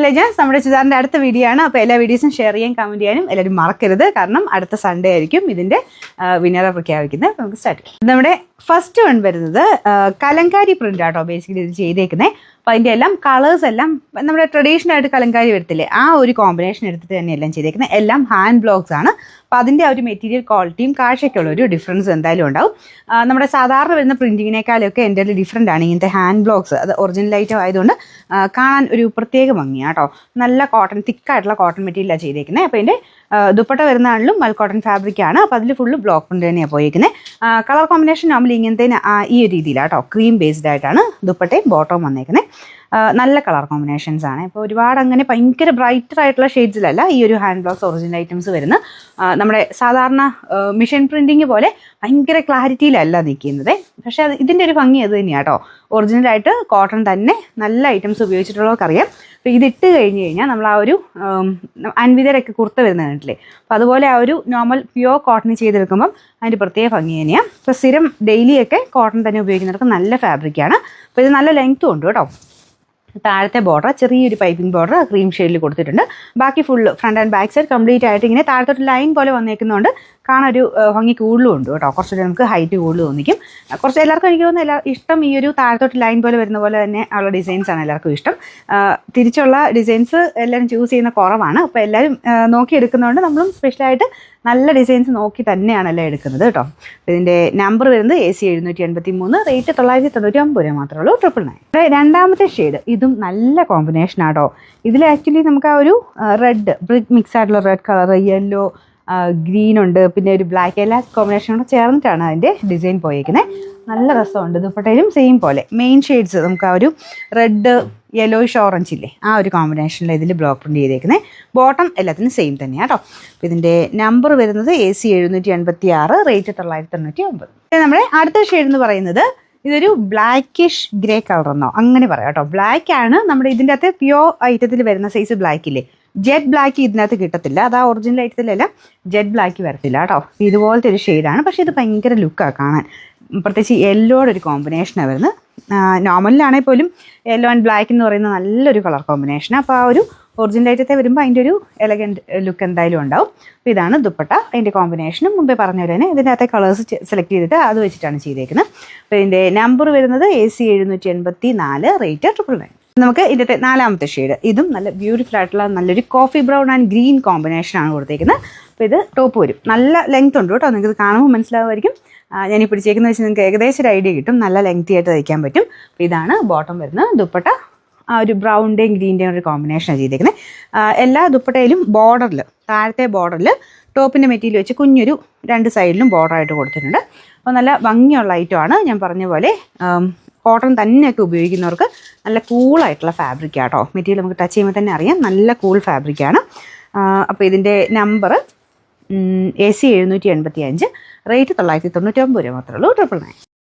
Legends നമ്മുടെ ചുരിദാറിൻ്റെ അടുത്ത വീഡിയോ ആണ്. അപ്പോൾ എല്ലാ വീഡിയോസും ഷെയർ ചെയ്യാൻ കമൻറ്റ് ചെയ്യാനും എല്ലാവരും മറക്കരുത്. കാരണം അടുത്ത സൺഡേ ആയിരിക്കും ഇതിൻ്റെ വിന്നറെ പ്രഖ്യാപിക്കുന്നത്. നമുക്ക് സ്റ്റാർട്ട് ചെയ്യാം. നമ്മുടെ ഫസ്റ്റ് വൺ വരുന്നത് കലങ്കാരി പ്രിൻ്റ് ആട്ടോ ബേസിക്കലി ഇത് ചെയ്തേക്കുന്നത്. അപ്പോൾ അതിൻ്റെ എല്ലാം കളേഴ്സ് എല്ലാം നമ്മുടെ ട്രഡീഷണൽ ആയിട്ട് കലങ്കാരി വരത്തില്ലേ, ആ ഒരു കോമ്പിനേഷൻ എടുത്തിട്ട് തന്നെ എല്ലാം ചെയ്തേക്കുന്നത്. എല്ലാം ഹാൻഡ് ബ്ലോക്സ് ആണ്. അപ്പോൾ അതിൻ്റെ ആ ഒരു മെറ്റീരിയൽ ക്വാളിറ്റിയും കാഴ്ചയ്ക്കുള്ള ഒരു ഡിഫറൻസ് എന്തായാലും ഉണ്ടാവും. നമ്മുടെ സാധാരണ വരുന്ന പ്രിൻറ്റിങ്ങിനേക്കാളൊക്കെ എൻ്റെ ഡിഫറൻ്റ് ആണ് ഇങ്ങനത്തെ ഹാൻഡ് ബ്ലോക്സ്. അത് ഒറിജിനൽ ഐറ്റം ആയതുകൊണ്ട് കാണാൻ ഒരു പ്രത്യേക ഭംഗിയാണ് കേട്ടോ. നല്ല കോട്ടൺ, തിക്കായിട്ടുള്ള കോട്ടൺ മെറ്റീരിയലാണ് ചെയ്തേക്കുന്നത്. അപ്പോൾ ഇതിൻ്റെ ദുപ്പട്ട വരുന്നതാണെങ്കിലും മൽ കോട്ടൺ ഫാബ്രിക്കാണ്. അപ്പോൾ അതിൽ ഫുള്ള് ബ്ലോക്ക് പ്രിൻ്റ് തന്നെയാണ് പോയിരിക്കുന്നത്. കളർ കോമ്പിനേഷൻ നമ്മൾ ഇങ്ങനത്തെ ഈ ഒരു രീതിയിലാണ് കേട്ടോ. ക്രീം ബേസ്ഡ് ആയിട്ടാണ് ദുപ്പട്ടയും ബോട്ടവും വന്നേക്കുന്നത്. നല്ല കളർ കോമ്പിനേഷൻസ് ആണ്. ഇപ്പോൾ ഒരുപാട് അങ്ങനെ ഭയങ്കര ബ്രൈറ്റർ ആയിട്ടുള്ള ഷെയ്ഡ്സിലല്ല ഈ ഒരു ഹാൻഡ് ബ്ലോക്സ് ഒറിജിനൽ ഐറ്റംസ് വരുന്ന. നമ്മുടെ സാധാരണ മിഷൻ പ്രിൻറ്റിങ് പോലെ ഭയങ്കര ക്ലാരിറ്റിയിലല്ല നിൽക്കുന്നത്. പക്ഷേ ഇതിൻ്റെ ഒരു ഭംഗി അത് തന്നെയാണ് കേട്ടോ. ഒറിജിനലായിട്ട് കോട്ടൺ തന്നെ നല്ല ഐറ്റംസ് ഉപയോഗിച്ചിട്ടുള്ളവർക്കറിയാം. അപ്പോൾ ഇതിട്ട് കഴിഞ്ഞ് കഴിഞ്ഞാൽ നമ്മൾ ആ ഒരു അൻവിതരൊക്കെ കുർത്ത വരുന്നത് കണ്ടില്ലേ, അപ്പോൾ അതുപോലെ ആ ഒരു നോർമൽ പ്യുവർ കോട്ടൺ ചെയ്തെടുക്കുമ്പം അതിൻ്റെ പ്രത്യേക ഭംഗി തന്നെയാണ്. ഇപ്പോൾ സ്ഥിരം ഡെയിലിയൊക്കെ കോട്ടൺ തന്നെ ഉപയോഗിക്കുന്നവർക്ക് നല്ല ഫാബ്രിക്കാണ്. അപ്പോൾ ഇത് നല്ല ലെങ്ത്തും ഉണ്ട് കേട്ടോ. താഴത്തെ ബോർഡർ ചെറിയൊരു പൈപ്പിംഗ് ബോർഡർ ക്രീം ഷെയ്ഡിൽ കൊടുത്തിട്ടുണ്ട്. ബാക്കി full front and back side complete ആയിട്ട് ഇങ്ങനെ താഴത്തോട്ട് ലൈൻ പോലെ വന്നേക്കുന്നതുകൊണ്ട് കാണാൻ ഒരു ഭംഗി കൂടുതലും ഉണ്ട് കേട്ടോ. കുറച്ചുകൂടി നമുക്ക് ഹൈറ്റ് കൂടുതൽ തോന്നിക്കും. കുറച്ച് എല്ലാവർക്കും എനിക്ക് തോന്നുന്നു ഇഷ്ടം ഈ ഒരു താഴത്തോട്ട് ലൈൻ പോലെ വരുന്ന പോലെ തന്നെ ഉള്ള ഡിസൈൻസാണ് എല്ലാവർക്കും ഇഷ്ടം. തിരിച്ചുള്ള ഡിസൈൻസ് എല്ലാവരും ചൂസ് ചെയ്യുന്ന കുറവാണ്. അപ്പോൾ എല്ലാവരും നോക്കിയെടുക്കുന്നതുകൊണ്ട് നമ്മളും സ്പെഷ്യലായിട്ട് നല്ല ഡിസൈൻസ് നോക്കി തന്നെയാണ് എല്ലാം എടുക്കുന്നത് കേട്ടോ. ഇതിൻ്റെ നമ്പർ വരുന്നത് AC 783, റേറ്റ് 999 രൂപ മാത്രമേ ഉള്ളൂ. 999. രണ്ടാമത്തെ ഷെയ്ഡ് ഇതും നല്ല കോമ്പിനേഷനാട്ടോ. ഇതിൽ ആക്ച്വലി നമുക്ക് ആ ഒരു റെഡ് ബ്രിക്ക് മിക്സ് ആയിട്ടുള്ള റെഡ് കളർ, യെല്ലോ, ഗ്രീൻ ഉണ്ട്, പിന്നെ ഒരു ബ്ലാക്ക്, എല്ലാ കോമ്പിനേഷനോട് ചേർന്നിട്ടാണ് അതിൻ്റെ ഡിസൈൻ പോയേക്കുന്നത്. നല്ല രസമുണ്ട്. ദുപ്പട്ടയിലും സെയിം പോലെ മെയിൻ ഷെയ്ഡ്സ് നമുക്ക് ആ ഒരു റെഡ്, യെല്ലോയിഷ്, ഓറഞ്ച് ഇല്ലേ, ആ ഒരു കോമ്പിനേഷനിൽ ഇതിൽ ബ്ലോക്ക് പ്രിൻ്റ് ചെയ്തേക്കുന്നത്. ബോട്ടം എല്ലാത്തിനും സെയിം തന്നെയാണ് കേട്ടോ. അപ്പോൾ ഇതിൻ്റെ നമ്പർ വരുന്നത് AC 786, റേറ്റ് 999. നമ്മുടെ അടുത്ത ഷെയ്ഡ് എന്ന് പറയുന്നത് ഇതൊരു ബ്ലാക്കിഷ് ഗ്രേ കളർ എന്നോ അങ്ങനെ പറയാം കേട്ടോ. ബ്ലാക്ക് ആണ് നമ്മുടെ ഇതിൻ്റെ അകത്ത് പ്യുവർ ഐറ്റത്തിൽ വരുന്ന സൈസ് ബ്ലാക്ക് ഇല്ലേ, ജെറ്റ് ബ്ലാക്ക് ഇതിനകത്ത് കിട്ടത്തില്ല. അത് ആ ഒറിജിനൽ ഐറ്റത്തിലെല്ലാം ജെറ്റ് ബ്ലാക്ക് വരത്തില്ല കേട്ടോ. ഇതുപോലത്തെ ഒരു ഷെയ്ഡാണ്. പക്ഷേ ഇത് ഭയങ്കര ലുക്കാണ് കാണാൻ. പ്രത്യേകിച്ച് യെല്ലോയുടെ ഒരു കോമ്പിനേഷനാണ് വരുന്നത്. നോർമലിലാണെങ്കിൽ പോലും യെല്ലോ ആൻഡ് ബ്ലാക്ക് എന്ന് പറയുന്ന നല്ലൊരു കളർ കോമ്പിനേഷനാണ്. അപ്പോൾ ആ ഒരു ഒറിജിനൽ ഐറ്റത്തെ വരുമ്പോൾ അതിൻ്റെ ഒരു എലഗൻറ്റ് ലുക്ക് എന്തായാലും ഉണ്ടാവും. അപ്പോൾ ഇതാണ് ദുപ്പട്ട. അതിൻ്റെ കോമ്പിനേഷനും മുമ്പേ പറഞ്ഞ പോലെ തന്നെ ഇതിനകത്തെ കളേഴ്സ് സെലക്ട് ചെയ്തിട്ട് അത് വെച്ചിട്ടാണ് ചെയ്തേക്കുന്നത്. അപ്പോൾ ഇതിൻ്റെ നമ്പർ വരുന്നത് AC 784, റേറ്റ് 999. നമുക്ക് ഇതിൻ്റെ നാലാമത്തെ ഷെയ്ഡ് ഇതും നല്ല ബ്യൂട്ടിഫുൾ ആയിട്ടുള്ള നല്ലൊരു കോഫി ബ്രൗൺ ആൻഡ് ഗ്രീൻ കോമ്പിനേഷനാണ് കൊടുത്തേക്കുന്നത്. അപ്പോൾ ഇത് ടോപ്പ് വരും. നല്ല ലെങ്ത് ഉണ്ട് കേട്ടോ. നിങ്ങൾക്ക് ഇത് കാണുമ്പോൾ മനസ്സിലാവുമായിരിക്കും. ഞാൻ ഈ പിടിച്ചേക്കുന്നത് വെച്ച് നിങ്ങൾക്ക് ഏകദേശം ഒരു ഐഡിയ കിട്ടും. നല്ല ലെങ്തി ആയിട്ട് തയ്ക്കാൻ പറ്റും. അപ്പോൾ ഇതാണ് ബോട്ടം വരുന്നത്. ദുപ്പട്ട ആ ഒരു ബ്രൗണിൻ്റെയും ഗ്രീൻ്റെയും ഒരു കോമ്പിനേഷനാണ് ചെയ്തേക്കുന്നത്. എല്ലാ ദുപ്പട്ടയിലും ബോർഡറിൽ, താഴത്തെ ബോർഡറിൽ ടോപ്പിൻ്റെ മെറ്റീരിയൽ വെച്ച് കുഞ്ഞൊരു രണ്ട് സൈഡിലും ബോർഡറായിട്ട് കൊടുത്തിട്ടുണ്ട്. അപ്പോൾ നല്ല ഭംഗിയുള്ള ഐറ്റമാണ്. ഞാൻ പറഞ്ഞ പോലെ കോട്ടൺ തന്നെയൊക്കെ ഉപയോഗിക്കുന്നവർക്ക് നല്ല കൂളായിട്ടുള്ള ഫാബ്രിക് ആട്ടോ. മെറ്റീരിയൽ നമുക്ക് ടച്ച് ചെയ്യുമ്പോൾ തന്നെ അറിയാം നല്ല കൂൾ ഫാബ്രിക്കാണ്. അപ്പോൾ ഇതിൻ്റെ നമ്പർ AC 785, റേറ്റ് 999 രൂപ മാത്രമേ ഉള്ളൂ. 999.